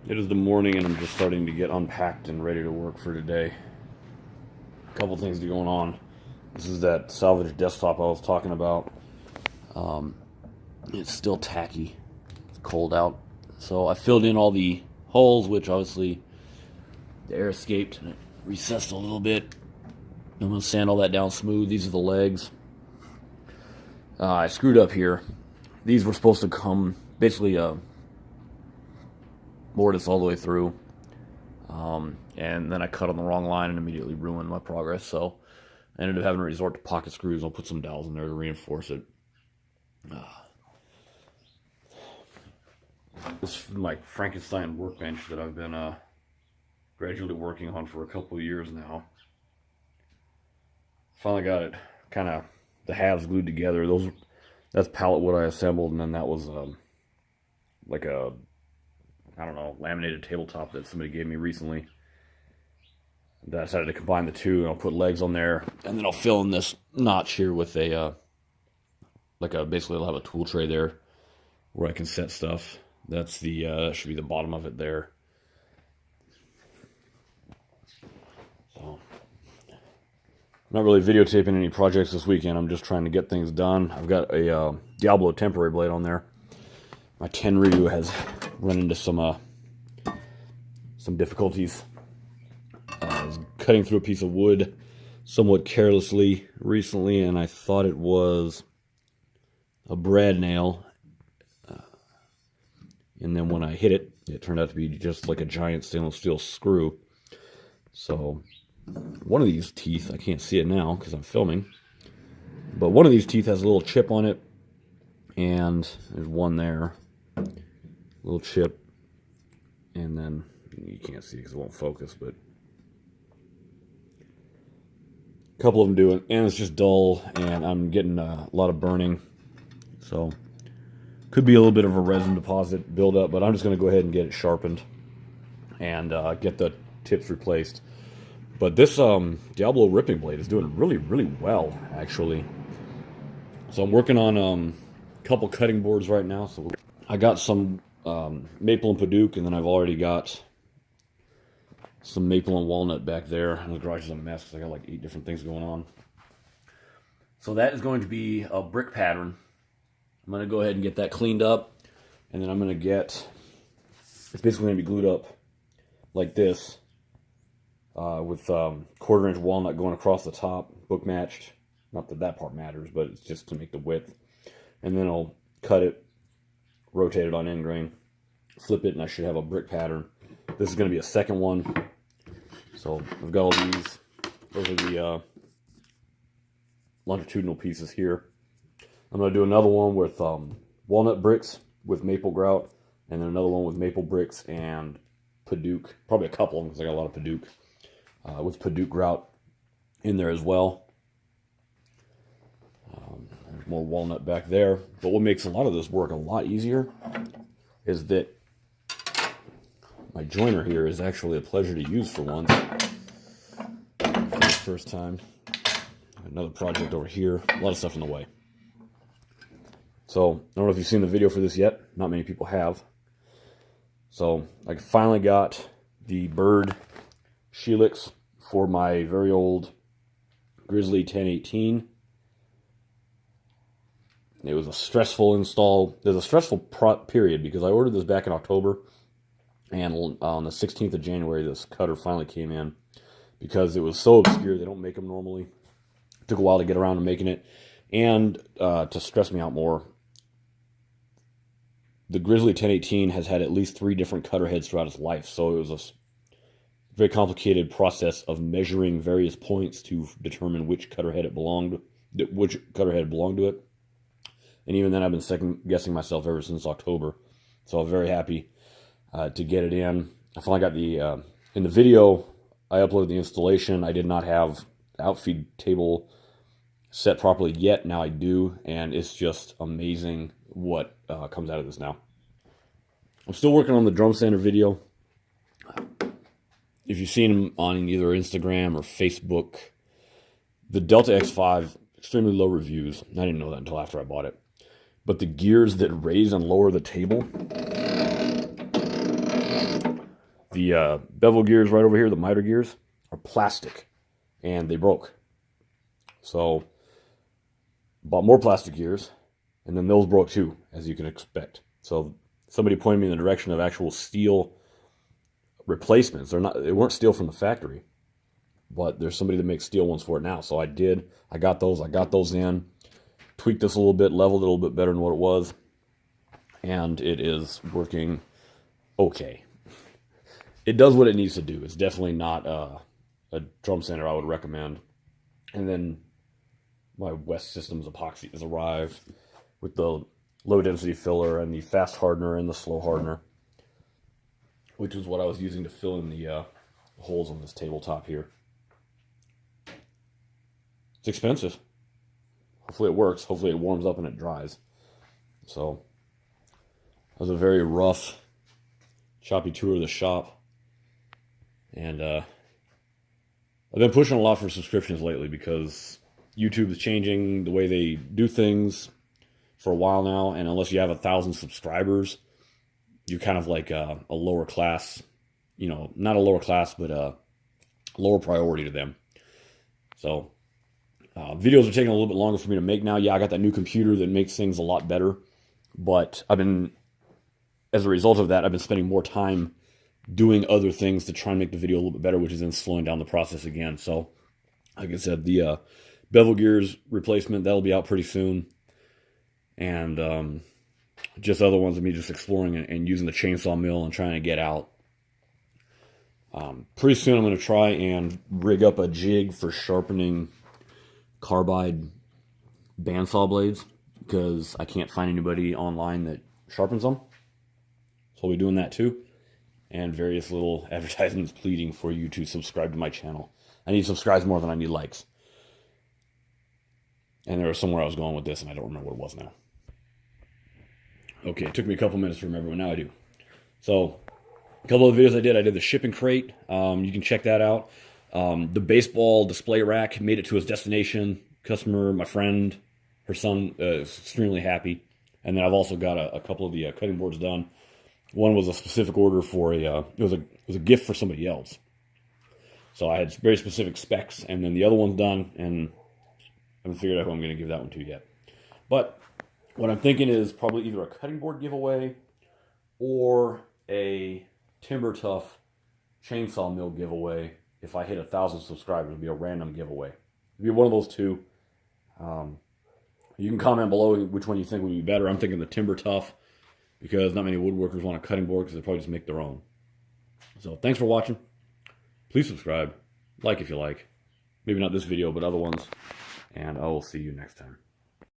It is the morning and I'm just starting to get unpacked and ready to work for today. A couple things going on. This is that salvage desktop I was talking about. It's still tacky. It's cold out. So I filled in all the holes, which obviously the air escaped and it recessed a little bit. I'm going to sand all that down smooth. These are the legs. I screwed up here. These were supposed to come basically mortise all the way through, and then I cut on the wrong line and immediately ruined my progress, so I ended up having to resort to pocket screws. I'll put some dowels in there to reinforce it. This is my Frankenstein workbench that I've been gradually working on for a couple of years now. Finally got it kind of the halves glued together. That's pallet wood I assembled, and then that was like a, I don't know, laminated tabletop that somebody gave me recently. I decided to combine the two, and I'll put legs on there, and then I'll fill in this notch here with a, basically I'll have a tool tray there where I can set stuff. That's the, that should be the bottom of it there. So, I'm not really videotaping any projects this weekend. I'm just trying to get things done. I've got a Diablo temporary blade on there. My Tenryu has run into some difficulties. I was cutting through a piece of wood somewhat carelessly recently, and I thought it was a brad nail. And then when I hit it, it turned out to be just like a giant stainless steel screw. So one of these teeth, I can't see it now because I'm filming, but one of these teeth has a little chip on it, and there's one there. Little chip, and then you can't see because it won't focus, but a couple of them do it, and it's just dull, and I'm getting a lot of burning, so could be a little bit of a resin deposit buildup, but I'm just going to go ahead and get it sharpened and get the tips replaced. But this Diablo ripping blade is doing really, really well, actually. So I'm working on a couple cutting boards right now. So I got some maple and Paduke, and then I've already got some maple and walnut back there. And the garage is a mess because I got like 8 different things going on. So that is going to be a brick pattern. I'm going to go ahead and get that cleaned up, and then I'm going to get, it's basically going to be glued up like this with 1/4 inch walnut going across the top, book matched. Not that that part matters, but it's just to make the width. And then I'll cut it, rotate it on end grain, flip it, and I should have a brick pattern. This is going to be a second one. So I've got all these. Those are the longitudinal pieces here. I'm going to do another one with walnut bricks with maple grout, and then another one with maple bricks and Paduke. Probably a couple of them because I got a lot of Paduke. With Paduke grout in there as well. There's more walnut back there. But what makes a lot of this work a lot easier is that my joiner here is actually a pleasure to use for once. For the first time. Another project over here. A lot of stuff in the way. So, I don't know if you've seen the video for this yet. Not many people have. So, I finally got the Byrd Shelix for my very old Grizzly G1018. It was a stressful install. There's a stressful period because I ordered this back in October, and on the 16th of January, this cutter finally came in because it was so obscure. They don't make them normally. It took a while to get around to making it, and to stress me out more, the Grizzly G1018 has had at least 3 different cutter heads throughout its life, so it was a very complicated process of measuring various points to determine which cutter head belonged to it. And even then, I've been second guessing myself ever since October. So I'm very happy to get it in. I finally got the in the video I uploaded the installation. I did not have the outfeed table set properly yet. Now I do, and it's just amazing what comes out of this now. I'm still working on the drum sander video. If you've seen them on either Instagram or Facebook, the Delta X5, extremely low reviews. I didn't know that until after I bought it. But the gears that raise and lower the table the bevel gears right over here, the miter gears, are plastic, and they broke. So, bought more plastic gears, and then those broke too, as you can expect. So, somebody pointed me in the direction of actual steel replacements. They weren't steel from the factory, but there's somebody that makes steel ones for it now. So I got those in, tweaked this a little bit, leveled it a little bit better than what it was, and it is working okay. It does what it needs to do. It's definitely not a drum sander I would recommend. And then my West Systems epoxy has arrived with the low density filler and the fast hardener and the slow hardener, which is what I was using to fill in the holes on this tabletop here. It's expensive. Hopefully it works. Hopefully it warms up and it dries. So, that was a very rough, choppy tour of the shop. And I've been pushing a lot for subscriptions lately because YouTube is changing the way they do things for a while now. And unless you have 1,000 subscribers, you're kind of like a lower class, not a lower class, but a lower priority to them. So, videos are taking a little bit longer for me to make now. Yeah, I got that new computer that makes things a lot better. But as a result of that, I've been spending more time doing other things to try and make the video a little bit better, which is then slowing down the process again. So, like I said, the bevel gears replacement, that'll be out pretty soon. And just other ones of me just exploring and using the chainsaw mill and trying to get out. Pretty soon I'm going to try and rig up a jig for sharpening carbide bandsaw blades because I can't find anybody online that sharpens them. So I'll be doing that too. And various little advertisements pleading for you to subscribe to my channel. I need subscribes more than I need likes. And there was somewhere I was going with this, and I don't remember what it was now. Okay, it took me a couple minutes to remember, but now I do. So, a couple of videos I did the shipping crate. You can check that out. The baseball display rack made it to its destination. Customer, my friend, her son is extremely happy. And then I've also got a couple of the cutting boards done. One was a specific order for it was a gift for somebody else. So I had very specific specs, and then the other one's done, and I haven't figured out who I'm going to give that one to yet. But what I'm thinking is probably either a cutting board giveaway or a Timber Tough chainsaw mill giveaway. If I hit 1,000 subscribers, it'll be a random giveaway. It'll be one of those two. You can comment below which one you think would be better. I'm thinking the Timber Tough, because not many woodworkers want a cutting board because they probably just make their own. So thanks for watching. Please subscribe. Like if you like. Maybe not this video, but other ones. And I will see you next time.